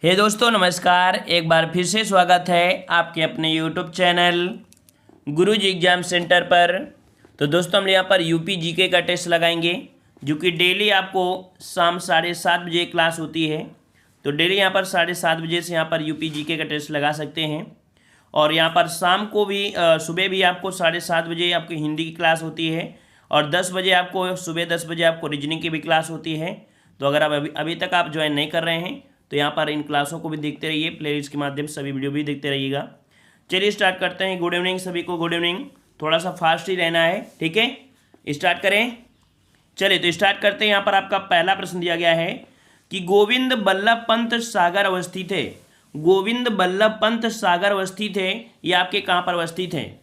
हे दोस्तों नमस्कार। एक बार फिर से स्वागत है आपके अपने यूट्यूब चैनल गुरुजी एग्जाम सेंटर पर। तो दोस्तों हम यहाँ पर यूपी जीके का टेस्ट लगाएंगे जो कि डेली आपको शाम 7:30 बजे क्लास होती है। तो डेली यहाँ पर 7:30 बजे से यहाँ पर यूपी जीके का टेस्ट लगा सकते हैं। और यहाँ पर शाम को भी सुबह भी आपको 7:30 बजे आपकी हिंदी की क्लास होती है और 10 बजे आपको सुबह 10 बजे आपको रीजनिंग की भी क्लास होती है। तो अगर आप अभी तक आप ज्वाइन नहीं कर रहे हैं तो यहाँ पर इन क्लासों को भी देखते रहिए, प्लेलिस्ट के माध्यम से सभी वीडियो भी देखते रहिएगा। चलिए स्टार्ट करते हैं। गुड इवनिंग सभी को, गुड इवनिंग। थोड़ा सा फास्ट ही रहना है, ठीक है। स्टार्ट करें। चलिए तो स्टार्ट करते हैं। यहाँ पर आपका पहला प्रश्न दिया गया है कि गोविंद बल्लभ पंत सागर अवस्थित है। गोविंद बल्लभ पंत सागर अवस्थित है, ये आपके कहाँ पर अवस्थित है?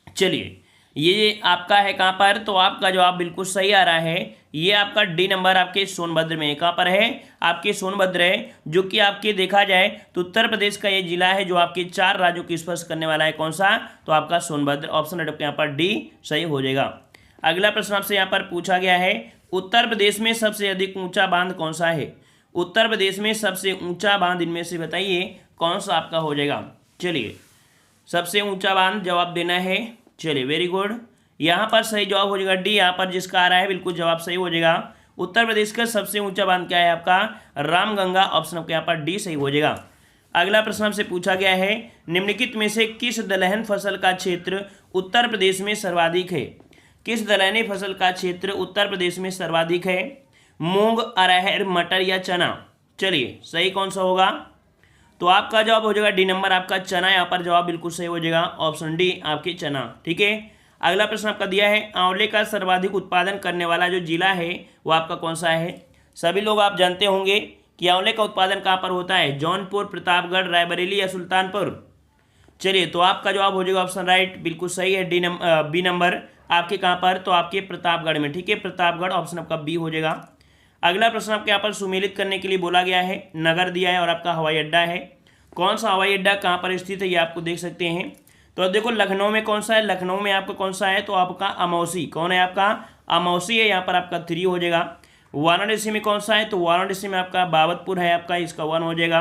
चलिए ये आपका है कहाँ पर, तो आपका जवाब बिल्कुल सही आ रहा है। ये आपका डी नंबर आपके सोनभद्र में है। कहाँ पर है? आपके सोनभद्र है, जो कि आपके देखा जाए तो उत्तर प्रदेश का ये जिला है जो आपके 4 राज्यों को स्पर्श करने वाला है। कौन सा? तो आपका सोनभद्र। ऑप्शन आपके यहाँ पर डी सही हो जाएगा। अगला प्रश्न आपसे यहाँ पर पूछा गया है, उत्तर प्रदेश में सबसे अधिक ऊंचा बांध कौन सा है? उत्तर प्रदेश में सबसे ऊंचा बांध इनमें से बताइए कौन सा आपका हो जाएगा। चलिए सबसे ऊंचा बांध जवाब देना है। चलिए वेरी गुड। यहाँ पर सही जवाब हो जाएगा डी। यहाँ पर जिसका आ रहा है बिल्कुल जवाब सही हो जाएगा। उत्तर प्रदेश का सबसे ऊंचा बांध क्या है आपका? रामगंगा। ऑप्शन आपके यहाँ पर डी सही हो जाएगा। अगला प्रश्न आपसे पूछा गया है, निम्नलिखित में से किस दलहन फसल का क्षेत्र उत्तर प्रदेश में सर्वाधिक है? किस दलहनी फसल का क्षेत्र उत्तर प्रदेश में सर्वाधिक है? मूंग, अरहर, मटर या चना? चलिए सही कौन सा होगा? तो आपका जवाब हो जाएगा डी नंबर आपका चना। यहाँ पर जवाब बिल्कुल सही हो जाएगा। ऑप्शन डी आपकी चना, ठीक है। अगला प्रश्न आपका दिया है, आंवले का सर्वाधिक उत्पादन करने वाला जो जिला है वो आपका कौन सा है? सभी लोग आप जानते होंगे कि आंवले का उत्पादन कहाँ पर होता है? जौनपुर, प्रतापगढ़, रायबरेली या सुल्तानपुर? चलिए तो आपका जवाब हो जाएगा ऑप्शन राइट, बिल्कुल सही है। बी नंबर आपके कहाँ पर? तो आपके प्रतापगढ़ में, ठीक है। प्रतापगढ़ ऑप्शन आपका बी हो जाएगा। अगला प्रश्न आपके यहाँ पर सुमेलित करने के लिए बोला गया है, नगर दिया है और आपका हवाई अड्डा है। कौन सा हवाई अड्डा कहाँ पर स्थित है ये आपको देख सकते हैं। तो देखो लखनऊ में कौन सा है? लखनऊ में आपका कौन सा है? तो आपका अमौसी। कौन है आपका? अमौसी है। यहाँ पर आपका 3 हो जाएगा। वाराणसी में कौन सा है? तो वाराणसी में आपका बाबतपुर है, आपका इसका 1 हो जाएगा।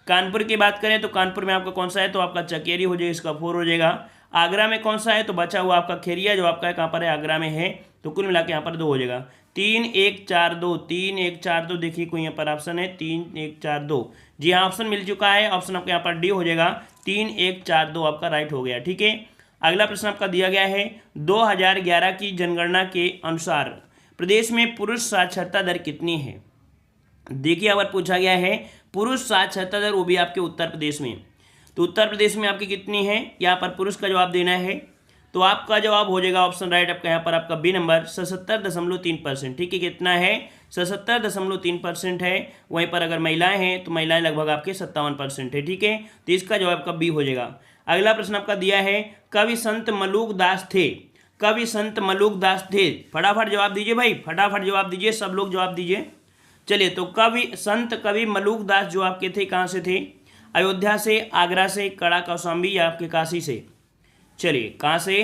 कानपुर की बात करें तो कानपुर में आपका कौन सा है? तो आपका चकेरी हो जाएगा, इसका 4 हो जाएगा। आगरा में कौन सा है? तो बचा हुआ आपका खेरिया जो आपका कहाँ पर है? आगरा में है। तो कुल मिला के यहाँ पर 2 हो जाएगा। 3 1 4 2, 3 1 4 2। देखिए कोई यहाँ पर ऑप्शन है 3 1 4 2। जी हाँ ऑप्शन मिल चुका है। ऑप्शन आपके यहाँ पर डी हो जाएगा। 3 1 4 2 आपका राइट हो गया, ठीक है। अगला प्रश्न आपका दिया गया है, 2011 की जनगणना के अनुसार प्रदेश में पुरुष साक्षरता दर कितनी है? देखिए अगर पूछा गया है पुरुष साक्षरता दर, वो भी आपके उत्तर प्रदेश में, तो उत्तर प्रदेश में आपकी कितनी है? यहाँ पर पुरुष का जवाब देना है। तो आपका जवाब हो जाएगा ऑप्शन राइट आपका यहाँ पर आपका बी नंबर 77.3%, ठीक है। कितना है? 77.3% है। वहीं पर अगर महिलाएं हैं तो महिलाएं लगभग आपके 57% है, ठीक है। तो इसका जवाब आपका बी हो जाएगा। अगला प्रश्न आपका दिया है, कवि संत मलूक दास थे। कवि संत मलूक दास थे, फटाफट जवाब दीजिए भाई, फटाफट जवाब दीजिए, सब लोग जवाब दीजिए। चलिए तो कवि मलूक दास जो आपके थे कहाँ से थे? अयोध्या से, आगरा से, कड़ा कौशाम्बी या आपके काशी से? चलिए कहाँ से?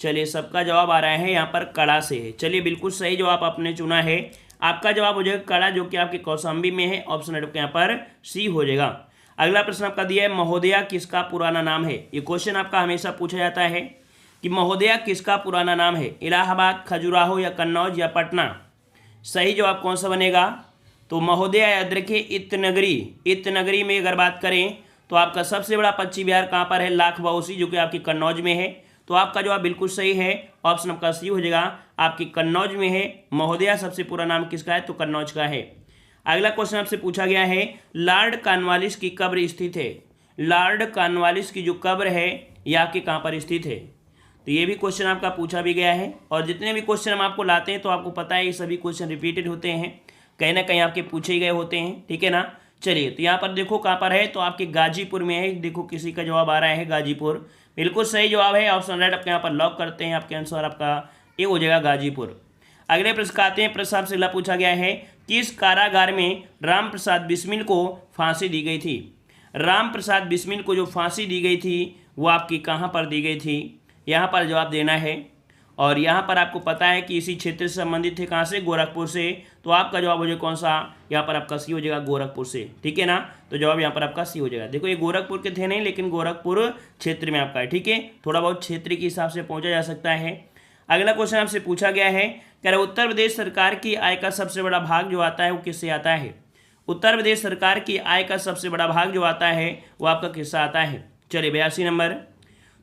चलिए सबका जवाब आ रहा है यहाँ पर कड़ा से है। चलिए बिल्कुल सही जवाब आपने चुना है। आपका जवाब हो जाएगा कड़ा, जो कि आपके कौशाम्बी में है। ऑप्शन आपके यहाँ पर सी हो जाएगा। अगला प्रश्न आपका दिया है, महोदया किसका पुराना नाम है? ये क्वेश्चन आपका हमेशा पूछा जाता है कि महोदया किसका पुराना नाम है? इलाहाबाद, खजुराहो या कन्नौज या पटना? सही जवाब कौन सा बनेगा? तो महोदया याद रखिए इतनगरी। इतनगरी में अगर बात करें तो आपका सबसे बड़ा पश्चिम बिहार कहाँ पर है? लाख बाउसी, जो कि आपकी कन्नौज में है। तो आपका जवाब बिल्कुल सही है। ऑप्शन आपका सी हो जाएगा, आपकी कन्नौज में है। महोदया सबसे पूरा नाम किसका है? तो कन्नौज का है। अगला क्वेश्चन आपसे पूछा गया है, लॉर्ड कॉर्नवालिस की कब्र स्थित है। लॉर्ड कॉर्नवालिस की जो कब्र है यह आपके कहाँ पर स्थित है? तो ये भी क्वेश्चन आपका पूछा भी गया है। और जितने भी क्वेश्चन हम आपको लाते हैं तो आपको पता है ये सभी क्वेश्चन रिपीटेड होते हैं, कहीं ना कहीं आपके पूछे ही गए होते हैं, ठीक है ना। चलिए तो यहाँ पर देखो कहाँ पर है, तो आपके गाजीपुर में है। देखो किसी का जवाब आ रहा है गाजीपुर, बिल्कुल सही जवाब है। ऑप्शन राइट आपके यहाँ पर लॉक करते हैं। आपके आंसर आपका ये हो जाएगा गाजीपुर। अगले प्रश्न आते हैं। प्रश्न आपसे अगला पूछा गया है, किस कारागार में राम प्रसाद बिस्मिल को फांसी दी गई थी? राम प्रसाद बिस्मिल को जो फांसी दी गई थी वो आपकी कहाँ पर दी गई थी? यहाँ पर जवाब देना है। और यहाँ पर आपको पता है कि इसी क्षेत्र से संबंधित थे, कहाँ से, गोरखपुर से। तो आपका जवाब हो जाएगा कौन सा, यहाँ पर आपका सी हो जाएगा गोरखपुर से, ठीक है ना। तो जवाब यहाँ पर आपका सी हो जाएगा। देखो ये गोरखपुर के थे नहीं, लेकिन गोरखपुर क्षेत्र में आपका है, ठीक है। थोड़ा बहुत क्षेत्र के हिसाब से पहुँचा जा सकता है। अगला क्वेश्चन आपसे पूछा गया है, कह रहा उत्तर प्रदेश सरकार की आय का सबसे बड़ा भाग जो आता है वो किससे आता है। उत्तर प्रदेश सरकार की आय का सबसे बड़ा भाग जो आता है वो आपका किससे आता है। चलिए 82 नंबर।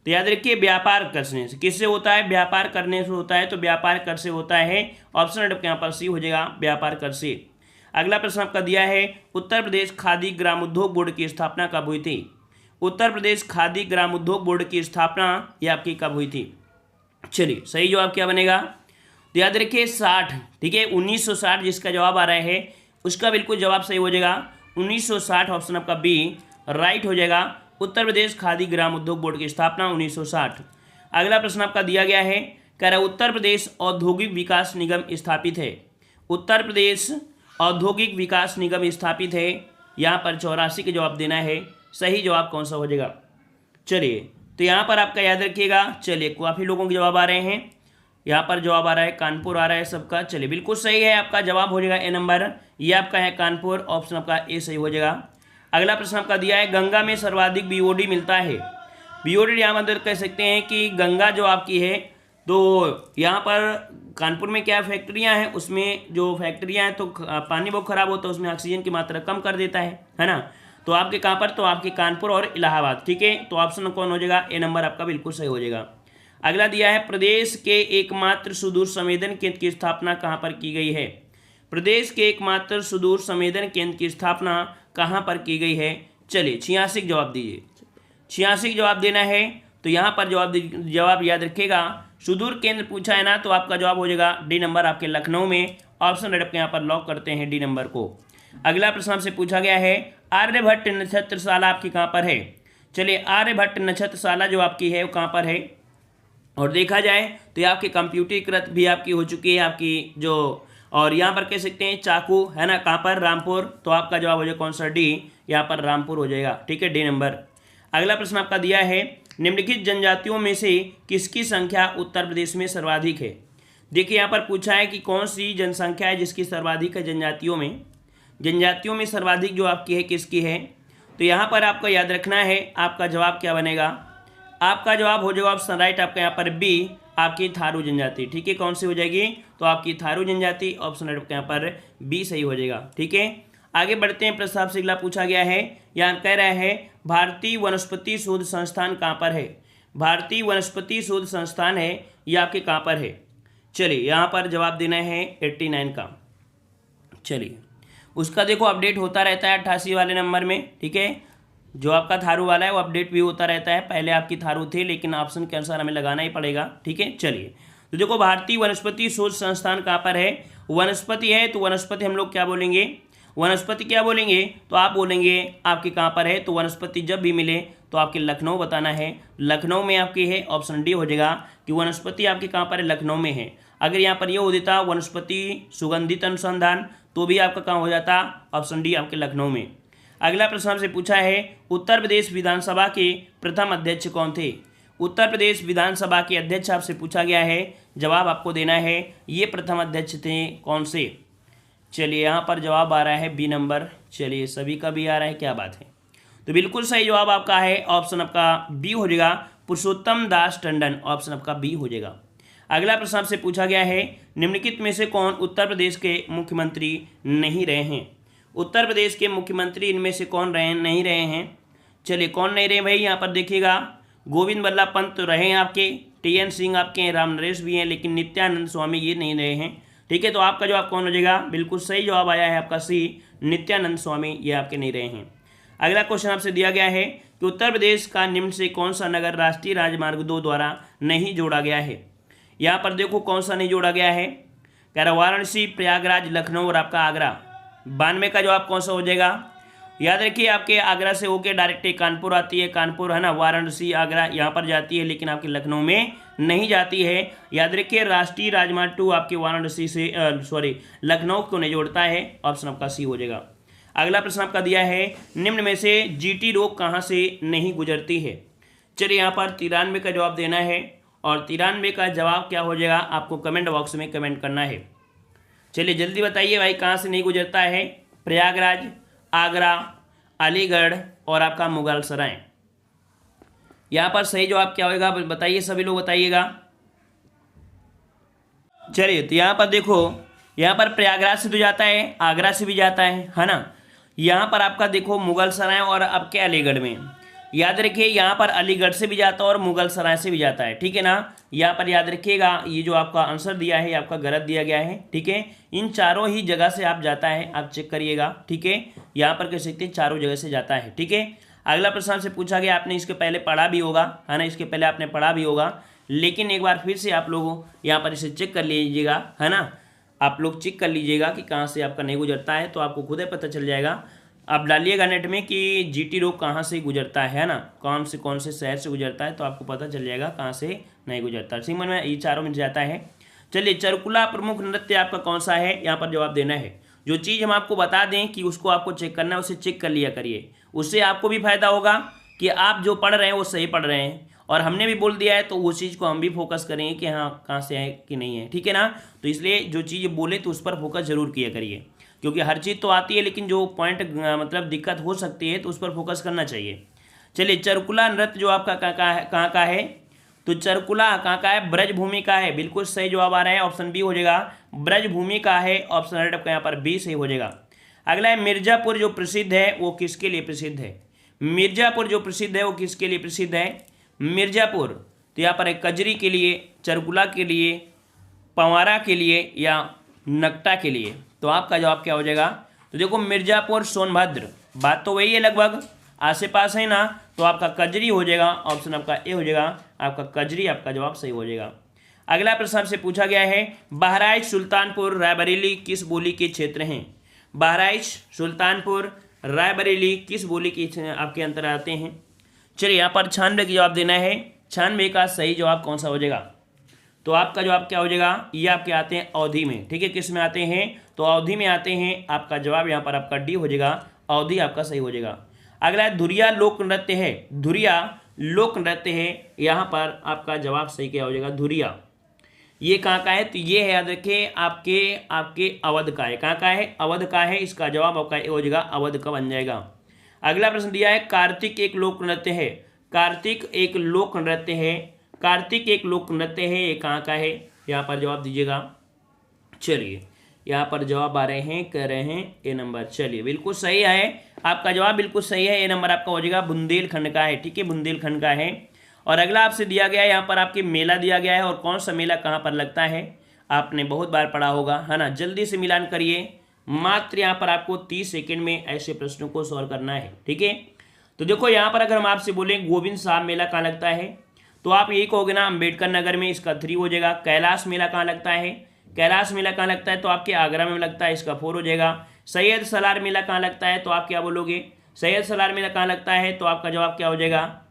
तो याद रखिए व्यापार करने से किससे होता है, व्यापार करने से होता है। तो व्यापार कर से होता है, ऑप्शन आपके यहाँ पर सी हो जाएगा, व्यापार कर से। अगला प्रश्न आपका दिया है, उत्तर प्रदेश खादी ग्राम उद्योग बोर्ड की स्थापना कब हुई थी। उत्तर प्रदेश खादी ग्राम उद्योग बोर्ड की स्थापना ये आपकी कब हुई थी। चलिए सही जवाब क्या बनेगा, तो याद रखिए 60, ठीक है 1960 जिसका जवाब आ रहा है उसका बिल्कुल जवाब सही हो जाएगा 1960, ऑप्शन आपका बी राइट हो जाएगा। उत्तर प्रदेश खादी ग्राम उद्योग बोर्ड की स्थापना 1960। अगला प्रश्न आपका दिया गया है, कह रहा उत्तर प्रदेश औद्योगिक विकास निगम स्थापित है। उत्तर प्रदेश औद्योगिक विकास निगम स्थापित है, यहाँ पर 84 के जवाब देना है। सही जवाब कौन सा हो जाएगा। चलिए तो यहाँ पर आपका याद रखिएगा, चलिए काफ़ी लोगों के जवाब आ रहे हैं, यहाँ पर जवाब आ रहा है कानपुर आ रहा है सबका। चलिए बिल्कुल सही है, आपका जवाब हो जाएगा ए नंबर, ये आपका है कानपुर, ऑप्शन आपका ए सही हो जाएगा। अगला प्रश्न आपका दिया है, गंगा में सर्वाधिक बीओडी मिलता है। बीओडी यहाँ अंदर कह सकते हैं कि गंगा जो आपकी है, तो यहाँ पर कानपुर में क्या फैक्ट्रियाँ हैं, उसमें जो फैक्ट्रियाँ हैं तो पानी बहुत खराब होता है, उसमें ऑक्सीजन की मात्रा कम कर देता है ना। तो आपके कहाँ पर, तो आपके कानपुर और इलाहाबाद, ठीक है। तो ऑप्शन कौन हो जाएगा, ए नंबर आपका बिल्कुल सही हो जाएगा। अगला दिया है, प्रदेश के एकमात्र सुदूर संवेदन केंद्र की स्थापना कहाँ पर की गई है। प्रदेश के एकमात्र सुदूर संवेदन केंद्र की स्थापना कहाँ पर की गई है। चलिए 86 जवाब दीजिए, 86 जवाब देना है। तो यहाँ पर जवाब याद रखिएगा, सुदूर केंद्र पूछा है ना, तो आपका जवाब हो जाएगा डी नंबर आपके लखनऊ में, ऑप्शन आपके यहाँ पर लॉक करते हैं डी नंबर को। अगला प्रश्न आपसे पूछा गया है, आर्यभट्ट नक्षत्रशाला आपकी कहाँ पर है। चलिए आर्यभट्ट नक्षत्रशाला जो आपकी है वो कहाँ पर है, और देखा जाए तो ये आपकी कंप्यूटरीकृत भी आपकी हो चुकी है आपकी जो, और यहाँ पर कह सकते हैं चाकू है ना, कहाँ पर, रामपुर। तो आपका जवाब हो जाएगा कौन सा, डी, यहाँ पर रामपुर हो जाएगा, ठीक है डी नंबर। अगला प्रश्न आपका दिया है, निम्नलिखित जनजातियों में से किसकी संख्या उत्तर प्रदेश में सर्वाधिक है। देखिए यहाँ पर पूछा है कि कौन सी जनसंख्या है जिसकी सर्वाधिक है जनजातियों में सर्वाधिक जो आपकी है किसकी है। तो यहाँ पर आपको याद रखना है, आपका जवाब क्या बनेगा, आपका जवाब हो जाएगा ऑप्शन राइट आपका यहाँ पर बी, आपकी थारू जनजाति, ठीक है। कौन सी हो जाएगी, तो आपकी थारू जनजाति, ऑप्शन राइट आपके यहाँ पर बी सही हो जाएगा, ठीक है। आगे बढ़ते हैं, प्रश्न आपसे अगला पूछा गया है, यहाँ कह रहा है भारतीय वनस्पति शोध संस्थान कहाँ पर है। भारतीय वनस्पति शोध संस्थान है ये आपके कहाँ पर है। चलिए यहाँ पर जवाब देना है 89 का। चलिए उसका देखो अपडेट होता रहता है 88 वाले नंबर में, ठीक है। जो आपका थारू वाला है वो अपडेट भी होता रहता है, पहले आपकी थारू थे लेकिन ऑप्शन के अनुसार हमें लगाना ही पड़ेगा, ठीक है। चलिए तो देखो भारतीय वनस्पति शोध संस्थान कहाँ पर है, वनस्पति है, तो वनस्पति हम लोग क्या बोलेंगे, वनस्पति क्या बोलेंगे, तो आप बोलेंगे आपके कहाँ पर है। तो वनस्पति जब भी मिले तो आपके लखनऊ बताना है, लखनऊ में आपकी है, ऑप्शन डी हो जाएगा कि वनस्पति आपके कहाँ पर है, लखनऊ में है। अगर यहाँ पर ये हो देता वनस्पति सुगंधित अनुसंधान तो भी आपका कहाँ हो जाता, ऑप्शन डी आपके लखनऊ में। अगला प्रश्न आपसे पूछा है, उत्तर प्रदेश विधानसभा के प्रथम अध्यक्ष कौन थे। उत्तर प्रदेश विधानसभा के अध्यक्ष आपसे पूछा गया है, जवाब आपको देना है ये प्रथम अध्यक्ष थे कौन से। चलिए यहाँ पर जवाब आ रहा है बी नंबर, चलिए सभी का भी आ रहा है, क्या बात है। तो बिल्कुल सही जवाब आपका है, ऑप्शन आपका बी हो जाएगा, पुरुषोत्तम दास टंडन, ऑप्शन आपका बी हो जाएगा। अगला प्रश्न आपसे पूछा गया है, निम्नलिखित में से कौन उत्तर प्रदेश के मुख्यमंत्री नहीं रहे हैं। उत्तर प्रदेश के मुख्यमंत्री इनमें से कौन नहीं रहे हैं। चलिए कौन नहीं रहे भाई, यहाँ पर देखिएगा गोविंद बल्लभ पंत तो रहे हैं आपके, टी.एन. सिंह आपके हैं, राम नरेश भी हैं, लेकिन नित्यानंद स्वामी ये नहीं रहे हैं, ठीक है। तो आपका जवाब कौन हो जाएगा, बिल्कुल सही जवाब आया है आपका सी, नित्यानंद स्वामी ये आपके नहीं रहे हैं। अगला क्वेश्चन आपसे दिया गया है कि उत्तर प्रदेश का निम्न से कौन सा नगर राष्ट्रीय राजमार्ग 2 द्वारा नहीं जोड़ा गया है। यहाँ पर देखो कौन सा नहीं जोड़ा गया है, कह रहा वाराणसी, प्रयागराज, लखनऊ और आपका आगरा। 92 का जवाब कौन सा हो जाएगा, याद रखिए आपके आगरा से होके डायरेक्ट कानपुर आती है, कानपुर है ना, वाराणसी आगरा यहाँ पर जाती है, लेकिन आपके लखनऊ में नहीं जाती है। याद रखिए राष्ट्रीय राजमार्ग 2 आपके वाराणसी से लखनऊ को नहीं जोड़ता है, ऑप्शन आपका सी हो जाएगा। अगला प्रश्न आपका दिया है, निम्न में से जीटी रोग कहाँ से नहीं गुजरती है। चलिए यहाँ पर 93 का जवाब देना है, और 93 का जवाब क्या हो जाएगा, आपको कमेंट बॉक्स में कमेंट करना है। चलिए जल्दी बताइए भाई, कहाँ से नहीं गुजरता है? प्रयागराज, आगरा, अलीगढ़ और आपका मुगल सराय। यहाँ पर सही जवाब क्या होगा बताइए, सभी लोग बताइएगा। चलिए तो यहाँ पर देखो, यहाँ पर प्रयागराज से तो जाता है, आगरा से भी जाता है ना। यहाँ पर आपका देखो मुगल सराय और आपके अलीगढ़ में, याद रखिए यहाँ पर अलीगढ़ से भी जाता है और मुगल सराय से भी जाता है, ठीक है ना। यहाँ पर याद रखिएगा, ये जो आपका आंसर दिया है आपका गलत दिया गया है, ठीक है। इन चारों ही जगह से आप जाता है, आप चेक करिएगा, ठीक है। यहाँ पर कह सकते हैं चारों जगह से जाता है, ठीक है। अगला प्रश्न आपसे पूछा गया, आपने इसके पहले पढ़ा भी होगा, है ना, इसके पहले आपने पढ़ा भी होगा, लेकिन एक बार फिर से आप लोग यहाँ पर इसे चेक कर लीजिएगा, है ना। आप लोग चेक कर लीजिएगा कि कहाँ से आपका नहीं गुजरता है, तो आपको खुद ही पता चल जाएगा। आप डालिएगा नेट में कि जीटी रोड कहाँ से गुजरता है ना, कौन से शहर से गुजरता है, तो आपको पता चल जाएगा कहाँ से नहीं गुजरता। सिंपल में ये चारों में जाता है। चलिए चरकुला प्रमुख नृत्य आपका कौन सा है, यहाँ पर जवाब देना है। जो चीज़ हम आपको बता दें कि उसको आपको चेक करना है, उसे चेक कर लिया करिए, उससे आपको भी फायदा होगा कि आप जो पढ़ रहे हैं वो सही पढ़ रहे हैं, और हमने भी बोल दिया है तो उस चीज़ को हम भी फोकस करेंगे कि हाँ कहाँ से है कि नहीं है, ठीक है ना। तो इसलिए जो चीज़ बोले तो उस पर फोकस जरूर किया करिए, क्योंकि हर चीज़ तो आती है, लेकिन जो पॉइंट मतलब दिक्कत हो सकती है तो उस पर फोकस करना चाहिए। चलिए चरकुला नृत्य जो आपका कहाँ का है, तो चरकुला कहाँ का है, ब्रजभूमि का है। बिल्कुल सही जवाब आ रहा है, ऑप्शन बी हो जाएगा, ब्रजभूमि का है। ऑप्शन राइट आपका यहाँ पर बी सही हो जाएगा। अगला है मिर्जापुर जो प्रसिद्ध है वो किसके लिए प्रसिद्ध है? मिर्जापुर जो प्रसिद्ध है वो किसके लिए प्रसिद्ध है? मिर्जापुर तो यहाँ पर है कजरी के लिए, चरकुला के लिए, पंवारा के लिए या नकटा के लिए। तो आपका जवाब क्या हो जाएगा? तो देखो मिर्जापुर सोनभद्र, बात तो वही है, लगभग आसे पास है ना। तो आपका कजरी हो जाएगा, ऑप्शन आपका ए हो जाएगा, आपका कजरी आपका जवाब सही हो जाएगा। अगला प्रश्न आपसे पूछा गया है, बहराइच, सुल्तानपुर, रायबरेली किस बोली के क्षेत्र हैं? बहराइच, सुल्तानपुर, रायबरेली किस बोली के आपके अंतर आते हैं? चलिए यहाँ पर 96 का जवाब देना है। 96 का सही जवाब कौन सा हो जाएगा? तो आपका जवाब क्या हो जाएगा? ये आपके आते हैं अवधि में, ठीक है। किस में आते हैं? तो अवधि में आते हैं। आपका जवाब यहाँ पर आपका डी हो जाएगा, अवधि आपका सही हो जाएगा। अगला है धुरिया लोक नृत्य है, धुरिया लोक नृत्य है, यहाँ पर आपका जवाब सही क्या हो जाएगा? धुरिया। ये कहाँ का है? तो ये है, याद रखिए, आपके अवध का है। कहाँ का है? अवध का है। इसका जवाब आपका ए हो जाएगा, अवध का बन जाएगा। अगला प्रश्न दिया है, कार्तिक एक लोक नृत्य है, कार्तिक एक लोक नृत्य है, कार्तिक एक लोक नृत्य है, ये कहाँ का है? यहाँ पर जवाब दीजिएगा। चलिए यहाँ पर जवाब आ रहे हैं, कह रहे हैं ए नंबर। चलिए बिल्कुल सही है, आपका जवाब बिल्कुल सही है, ए नंबर आपका हो जाएगा, बुंदेलखंड का है, ठीक है, बुंदेलखंड का है। और अगला आपसे दिया गया है, यहाँ पर आपके मेला दिया गया है, और कौन सा मेला कहाँ पर लगता है आपने बहुत बार पढ़ा होगा, है ना। जल्दी से मिलान करिए, मात्र यहाँ पर आपको 30 सेकेंड में ऐसे प्रश्नों को सॉल्व करना है, ठीक है। तो देखो यहाँ पर अगर हम आपसे बोलें गोविंद साहब मेला कहाँ लगता है, तो आप यही कहोगे ना, अम्बेडकर नगर में, इसका 3 हो जाएगा। कैलाश मेला कहाँ लगता है, कैलाश मेला कहाँ लगता है, तो आपके आगरा में लगता है, इसका 4 हो जाएगा। सैयद सलार मेला कहाँ लगता है, तो आप क्या बोलोगे? सैयद सलार मेला कहाँ लगता है, तो आपका जवाब क्या हो जाएगा?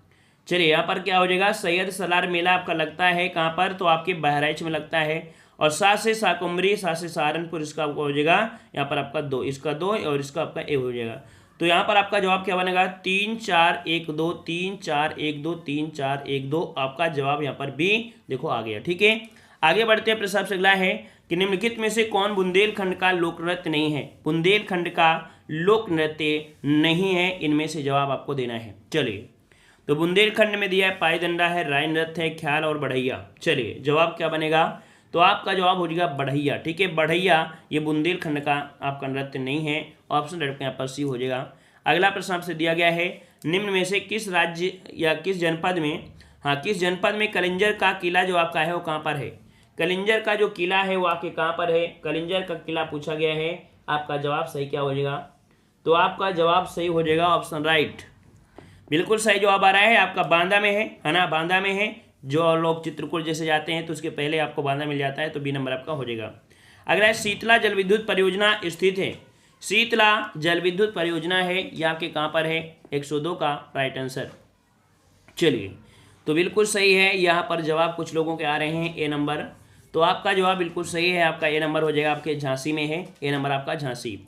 चलिए यहाँ पर क्या हो जाएगा? सैयद सलार मेला आपका लगता है कहाँ पर, तो आपके बहराइच में लगता है। और 7 से शाकुम्भरी, 7 से सहारनपुर, इसका आपका हो जाएगा यहाँ पर आपका 2, इसका 2 और इसका आपका ए हो जाएगा। तो यहाँ पर आपका जवाब क्या बनेगा? 3 4 1 2, 3 4 1 2, 3 4 1 2, आपका जवाब यहाँ पर बी देखो आ गया, ठीक है। आगे बढ़ते हैं, प्रश्न आपसे अगला है कि निम्नलिखित में से कौन बुंदेलखंड का लोक नृत्य नहीं है? बुंदेलखंड का लोक नृत्य नहीं है, इनमें से जवाब आपको देना है। चलिए तो बुंदेलखंड में दिया है पाईदंडा है, राय नृत्य है, ख्याल और बढ़ैया। चलिए जवाब क्या बनेगा? तो आपका जवाब हो जाएगा बढ़ैया, ठीक है, बढ़ैया ये बुंदेलखंड का आपका नृत्य नहीं है, ऑप्शन रेड यहाँ पर सी हो जाएगा। अगला प्रश्न आपसे दिया गया है, निम्न में से किस राज्य या किस जनपद में, किस जनपद में कलिंजर का किला जो आपका है वो कहाँ पर है? कलिंजर का जो किला है वो आपके कहाँ पर है? कलिंजर का किला पूछा गया है, आपका जवाब सही क्या हो जाएगा? तो आपका जवाब सही हो जाएगा, ऑप्शन राइट, बिल्कुल सही जवाब आ रहा है, आपका बांदा में है ना, बांदा में है। जो लोग चित्रकूट जैसे जाते हैं तो उसके पहले आपको बांदा मिल जाता है, तो बी नंबर आपका हो जाएगा। अगला है शीतला जल विद्युत परियोजना स्थित है, शीतला जल विद्युत परियोजना है, ये आपके कहाँ पर है? 102 का राइट आंसर। चलिए तो बिल्कुल सही है, यहाँ पर जवाब कुछ लोगों के आ रहे हैं ए नंबर, तो आपका जवाब बिल्कुल सही है, आपका ए नंबर हो जाएगा, आपके झांसी में है, ए नंबर आपका झांसी।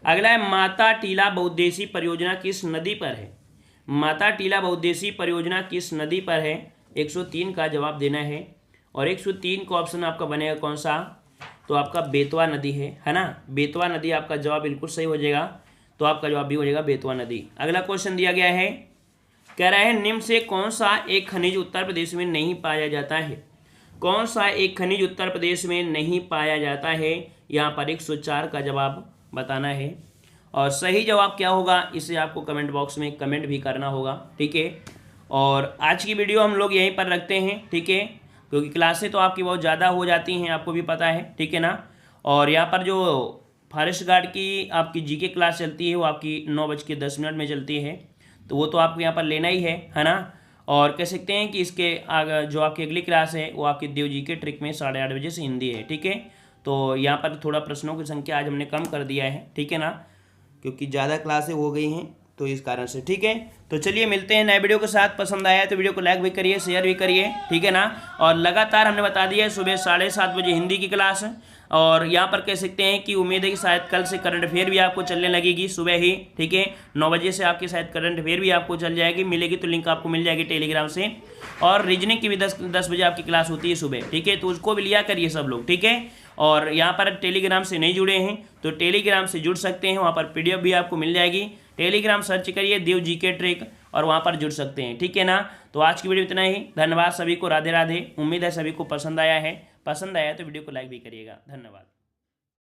अगला है माता टीला बहुउद्देशीय परियोजना किस नदी पर है? माता टीला बहुउद्देशीय परियोजना किस नदी पर है? 103 का जवाब देना है। और 103 का ऑप्शन आपका बनेगा कौन सा, तो आपका बेतवा नदी है ना। बेतवा नदी आपका जवाब बिल्कुल सही हो जाएगा, तो आपका जवाब भी हो जाएगा बेतवा नदी। अगला क्वेश्चन दिया गया है, कह रहा है निम्न से कौन सा एक खनिज उत्तर प्रदेश में नहीं पाया जाता है। कौन सा एक खनिज उत्तर प्रदेश में नहीं पाया जाता है, यहाँ पर 104 का जवाब बताना है। और सही जवाब क्या होगा इसे आपको कमेंट बॉक्स में कमेंट भी करना होगा, ठीक है। और आज की वीडियो हम लोग यहीं पर रखते हैं, ठीक है, क्योंकि क्लासें तो आपकी बहुत ज़्यादा हो जाती हैं, आपको भी पता है, ठीक है ना। और यहाँ पर जो फॉरेस्ट गार्ड की आपकी जीके क्लास चलती है वो आपकी 9:10 में चलती है, तो वो तो आपको यहाँ पर लेना ही है ना। और कह सकते हैं कि इसके आगे जो आपकी अगली क्लास है वो आपकी देव जी के ट्रिक में 8:30 बजे से हिंदी है, ठीक है। तो यहाँ पर थोड़ा प्रश्नों की संख्या आज हमने कम कर दिया है, ठीक है ना, क्योंकि ज़्यादा क्लासें हो गई हैं तो इस कारण से, ठीक है। तो चलिए मिलते हैं नए वीडियो के साथ। पसंद आया तो वीडियो को लाइक भी करिए, शेयर भी करिए, ठीक है ना। और लगातार हमने बता दिया है सुबह 7:30 बजे हिंदी की क्लास। और यहाँ पर कह सकते हैं कि उम्मीद है कि शायद कल से करंट अफेयर भी आपको चलने लगेगी सुबह ही, ठीक है। 9 बजे से आपकी शायद करंट अफेयर भी आपको चल जाएगी, मिलेगी तो लिंक आपको मिल जाएगी टेलीग्राम से। और रीजनिंग की भी 10 बजे आपकी क्लास होती है सुबह, ठीक है, तो उसको भी लिया करिए सब लोग, ठीक है। और यहाँ पर टेलीग्राम से नहीं जुड़े हैं तो टेलीग्राम से जुड़ सकते हैं, वहाँ पर पीडीएफ भी आपको मिल जाएगी। टेलीग्राम सर्च करिए देव जी के ट्रिक और वहाँ पर जुड़ सकते हैं, ठीक है ना। तो आज की वीडियो इतना ही, धन्यवाद सभी को, राधे राधे। उम्मीद है सभी को पसंद आया है, पसंद आया तो वीडियो को लाइक भी करिएगा, धन्यवाद।